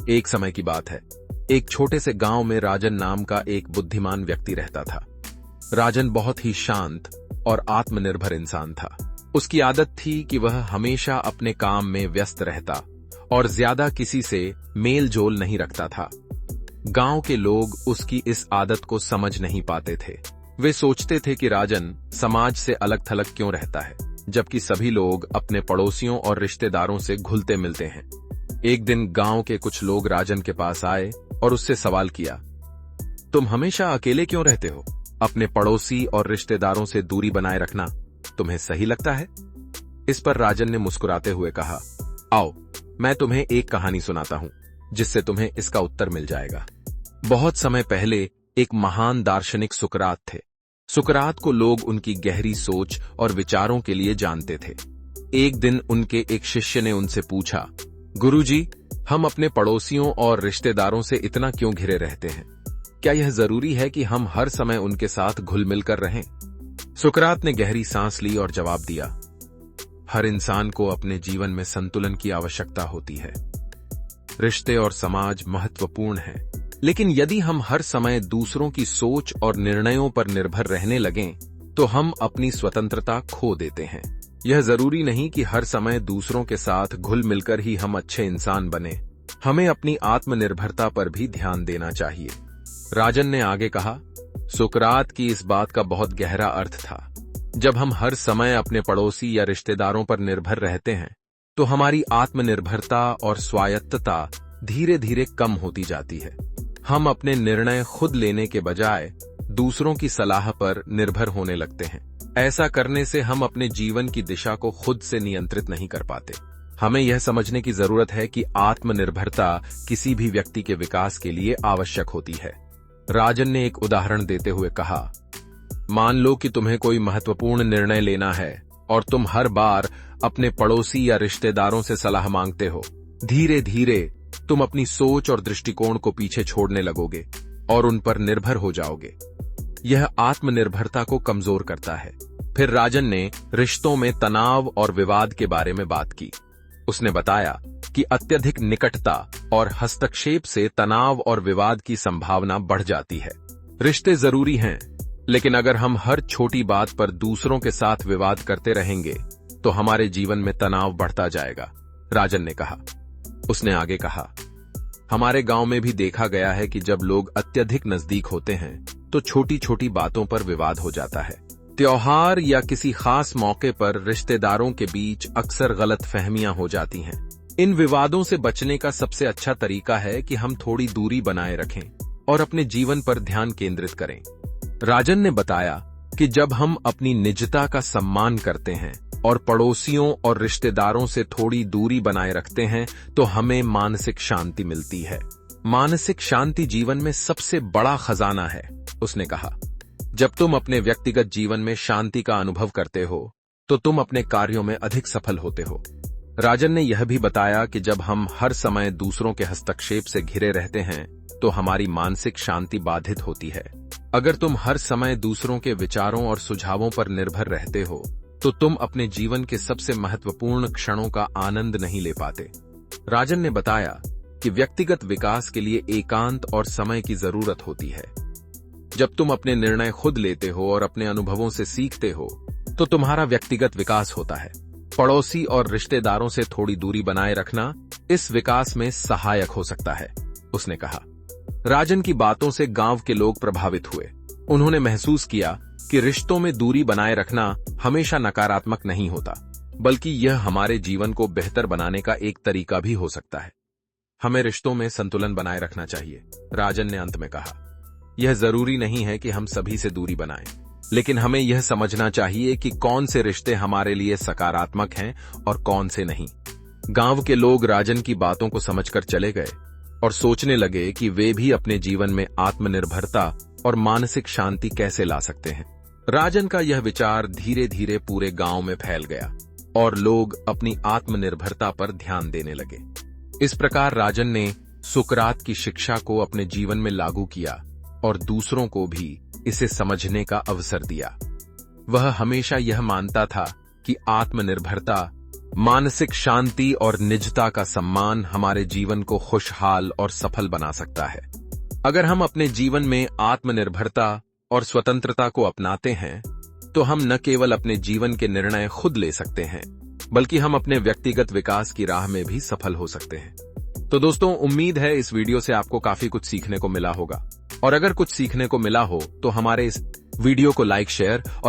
एक समय की बात है। एक छोटे से गांव में राजन नाम का एक बुद्धिमान व्यक्ति रहता था। राजन बहुत ही शांत और आत्मनिर्भर इंसान था। उसकी आदत थी कि वह हमेशा अपने काम में व्यस्त रहता और ज्यादा किसी से मेल जोल नहीं रखता था। गांव के लोग उसकी इस आदत को समझ नहीं पाते थे। वे सोचते थे कि राजन समाज से अलग थलग क्यों रहता है, जबकि सभी लोग अपने पड़ोसियों और रिश्तेदारों से घुलते मिलते हैं। एक दिन गांव के कुछ लोग राजन के पास आए और उससे सवाल किया, तुम हमेशा अकेले क्यों रहते हो? अपने पड़ोसी और रिश्तेदारों से दूरी बनाए रखना तुम्हें सही लगता है? इस पर राजन ने मुस्कुराते हुए कहा, आओ मैं तुम्हें एक कहानी सुनाता हूं, जिससे तुम्हें इसका उत्तर मिल जाएगा। बहुत समय पहले एक महान दार्शनिक सुकरात थे। सुकरात को लोग उनकी गहरी सोच और विचारों के लिए जानते थे। एक दिन उनके एक शिष्य ने उनसे पूछा, गुरुजी, हम अपने पड़ोसियों और रिश्तेदारों से इतना क्यों घिरे रहते हैं? क्या यह जरूरी है कि हम हर समय उनके साथ घुल मिल कर रहें? सुकरात ने गहरी सांस ली और जवाब दिया, हर इंसान को अपने जीवन में संतुलन की आवश्यकता होती है। रिश्ते और समाज महत्वपूर्ण है, लेकिन यदि हम हर समय दूसरों की सोच और निर्णयों पर निर्भर रहने लगें, तो हम अपनी स्वतंत्रता खो देते हैं। यह जरूरी नहीं कि हर समय दूसरों के साथ घुल मिलकर ही हम अच्छे इंसान बने। हमें अपनी आत्मनिर्भरता पर भी ध्यान देना चाहिए। राजन ने आगे कहा, सुकरात की इस बात का बहुत गहरा अर्थ था। जब हम हर समय अपने पड़ोसी या रिश्तेदारों पर निर्भर रहते हैं, तो हमारी आत्मनिर्भरता और स्वायत्तता धीरे धीरे कम होती जाती है। हम अपने निर्णय खुद लेने के बजाय दूसरों की सलाह पर निर्भर होने लगते हैं। ऐसा करने से हम अपने जीवन की दिशा को खुद से नियंत्रित नहीं कर पाते। हमें यह समझने की जरूरत है कि आत्मनिर्भरता किसी भी व्यक्ति के विकास के लिए आवश्यक होती है। राजन ने एक उदाहरण देते हुए कहा, मान लो कि तुम्हें कोई महत्वपूर्ण निर्णय लेना है और तुम हर बार अपने पड़ोसी या रिश्तेदारों से सलाह मांगते हो। धीरे धीरे तुम अपनी सोच और दृष्टिकोण को पीछे छोड़ने लगोगे और उन पर निर्भर हो जाओगे। यह आत्मनिर्भरता को कमजोर करता है। फिर राजन ने रिश्तों में तनाव और विवाद के बारे में बात की। उसने बताया कि अत्यधिक निकटता और हस्तक्षेप से तनाव और विवाद की संभावना बढ़ जाती है। रिश्ते जरूरी हैं, लेकिन अगर हम हर छोटी बात पर दूसरों के साथ विवाद करते रहेंगे, तो हमारे जीवन में तनाव बढ़ता जाएगा, राजन ने कहा। उसने आगे कहा, हमारे गांव में भी देखा गया है कि जब लोग अत्यधिक नजदीक होते हैं, तो छोटी छोटी बातों पर विवाद हो जाता है। त्योहार या किसी खास मौके पर रिश्तेदारों के बीच अक्सर गलतफहमियां हो जाती हैं। इन विवादों से बचने का सबसे अच्छा तरीका है कि हम थोड़ी दूरी बनाए रखें और अपने जीवन पर ध्यान केंद्रित करें। राजन ने बताया कि जब हम अपनी निजता का सम्मान करते हैं और पड़ोसियों और रिश्तेदारों से थोड़ी दूरी बनाए रखते हैं, तो हमें मानसिक शांति मिलती है। मानसिक शांति जीवन में सबसे बड़ा खजाना है, उसने कहा। जब तुम अपने व्यक्तिगत जीवन में शांति का अनुभव करते हो, तो तुम अपने कार्यों में अधिक सफल होते हो। राजन ने यह भी बताया कि जब हम हर समय दूसरों के हस्तक्षेप से घिरे रहते हैं, तो हमारी मानसिक शांति बाधित होती है। अगर तुम हर समय दूसरों के विचारों और सुझावों पर निर्भर रहते हो, तो तुम अपने जीवन के सबसे महत्वपूर्ण क्षणों का आनंद नहीं ले पाते। राजन ने बताया कि व्यक्तिगत विकास के लिए एकांत और समय की जरूरत होती है। जब तुम अपने निर्णय खुद लेते हो और अपने अनुभवों से सीखते हो, तो तुम्हारा व्यक्तिगत विकास होता है। पड़ोसी और रिश्तेदारों से थोड़ी दूरी बनाए रखना इस विकास में सहायक हो सकता है, उसने कहा। राजन की बातों से गांव के लोग प्रभावित हुए। उन्होंने महसूस किया कि रिश्तों में दूरी बनाए रखना हमेशा नकारात्मक नहीं होता, बल्कि यह हमारे जीवन को बेहतर बनाने का एक तरीका भी हो सकता है। हमें रिश्तों में संतुलन बनाए रखना चाहिए, राजन ने अंत में कहा। यह जरूरी नहीं है कि हम सभी से दूरी बनाएं, लेकिन हमें यह समझना चाहिए कि कौन से रिश्ते हमारे लिए सकारात्मक हैं और कौन से नहीं। गांव के लोग राजन की बातों को समझकर चले गए और सोचने लगे कि वे भी अपने जीवन में आत्मनिर्भरता और मानसिक शांति कैसे ला सकते हैं। राजन का यह विचार धीरे धीरे पूरे गांव में फैल गया और लोग अपनी आत्मनिर्भरता पर ध्यान देने लगे। इस प्रकार राजन ने सुकरात की शिक्षा को अपने जीवन में लागू किया और दूसरों को भी इसे समझने का अवसर दिया। वह हमेशा यह मानता था कि आत्मनिर्भरता मानसिक शांति और निजता का सम्मान हमारे जीवन को खुशहाल और सफल बना सकता है। अगर हम अपने जीवन में आत्मनिर्भरता और स्वतंत्रता को अपनाते हैं, तो हम न केवल अपने जीवन के निर्णय खुद ले सकते हैं, बल्कि हम अपने व्यक्तिगत विकास की राह में भी सफल हो सकते हैं। तो दोस्तों, उम्मीद है इस वीडियो से आपको काफी कुछ सीखने को मिला होगा, और अगर कुछ सीखने को मिला हो तो हमारे इस वीडियो को लाइक, शेयर और